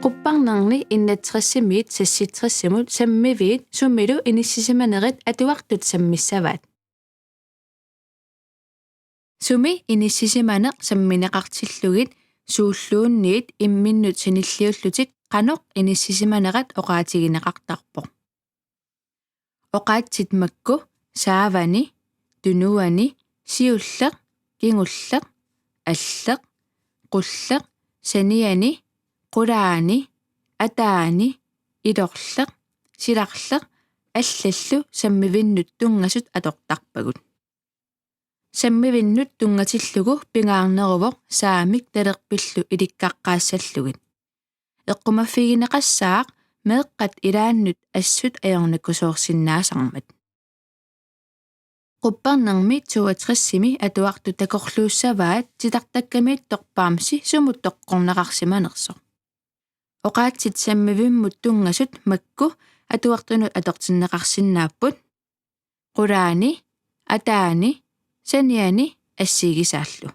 Qupparnerni innatrissimiit sassitrissimut sammiviit summilu inissisimanerit atuartut sammissavaat. Sumi inissisimaneq sammineqartillugit suulluunniit imminnut sinilliullutik qanoq inissisimanerat oqaatigineqartarpoq. Oqaatsit makku saavani tunuani siulleq kingulleq alleq qulleq saniani qulaani ataani ilorleq silarleq аллаллу саммивиннут тунгасут аторtarpagut саммивиннут тунгатиллугу пингаарнерувоқ саамик талерпиллу иликкаққаассаллугит эққумаффигинеқассаақ меэққат илааннут ассут аёрнаккусоорсиннаасармат qupparnermi 62-сими атуарту такорлууссаваат титартаккамиит торпаамси сумут тоққорнеқарсиманерсо оqaatsit саммивиммут тунгасут макку атуартунут атортиннеқарсиннааппут qulaani ataani saniani ассигисааллу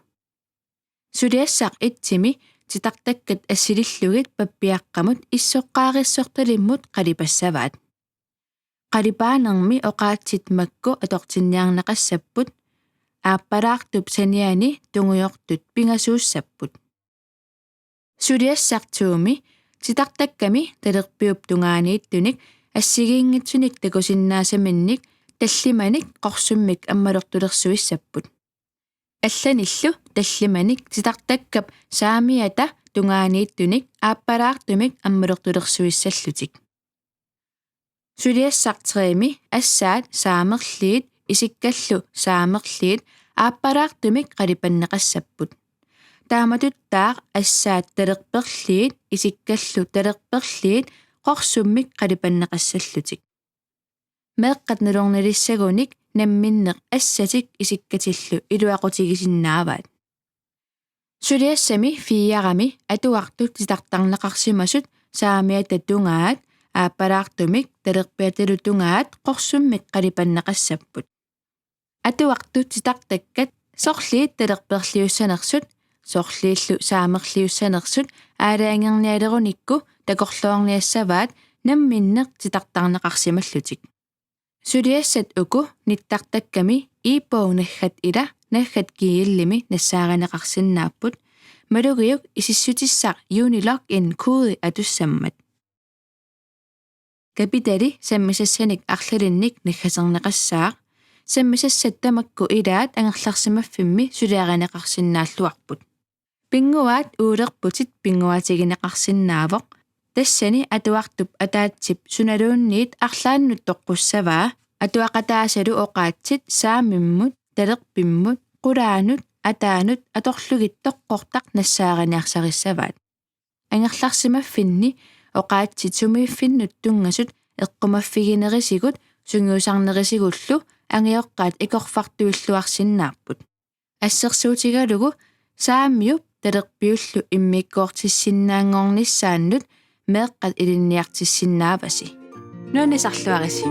сулиассақ итсими титартаккат ассилиллугит паппиаққамут иссоққаариссорталиммут қалипассаваат қалипаанерми оqaatsit макку атортинниарнеқассаппут ааппалаартуп саниани тунгуйортут пингасууссаппут сулиассартууми титартакками талерпиуп тунгаaniittunik ассигиингитсуник такусиннаасаминник таллиманик qorsummik аммалортулерсуиссаппут алланиллу таллиманик титартаккап саамиата тунгаaniittunik ааппалаартумик аммалортулерсуиссаллутик сулиассартрееми ассаат саамерлиит исиккаллу саамерлиит ааппалаартумик қалипаннеқассаппут тааматуттаақ ассаат талерперлиит исиккаллу талерперлиит qorsummik қалипаннеқассаллутик меэққат нулорнилиссагуник намминнеқ ассатик исиккатиллу илуақутигисиннааваат сулиассами фиярами атуартут титартарнеқарсимасут саамиата тунгаат ааппалаартумик талерпиаталу тунгаат qorsummik қалипаннеқассаппут атуартут титартаккат сорлиит талерперлиуссанерсут сорлииллу саамерлиуссанерсут аалаангерниалеруникку такорлуарниассаваат намминнеқ титартарнеқарсималлутик сулиассат уку ниттартакками иипоунаггат ила наггат кииллими нассааранеқарсиннааппут малугиук исиссутиссақ юнилог ин кууди атуссаммат капитали саммисассаник арлалинник наггасернеқассаақ саммисассаттамакку илаат ангерларсимаффимми сулиаранеқарсинааллуарпут пингуаат уулерпутит пингуатигинеқарсинаавоқ тассани атуартуп атаатсип суналуунниит арлааннут тоққуссаваа атуақатаасалу оqaатсит саамиммут талерпиммут qulaanut атаанут аторлугит тоққортақ нассаараниарсариссаваат ангерларсимаффинни оqaатсит сумииффиннут тунгасут эққумаффигинерисигут сунгиусарнерисигуллу ангиоққаат икорфартуиллуарсиннааппут ассерсуутигалугу саамиуп талерпиуллу иммиккоортиссиннаангорниссааннут меэққат илинниартиссиннааваси нуанисарлуариси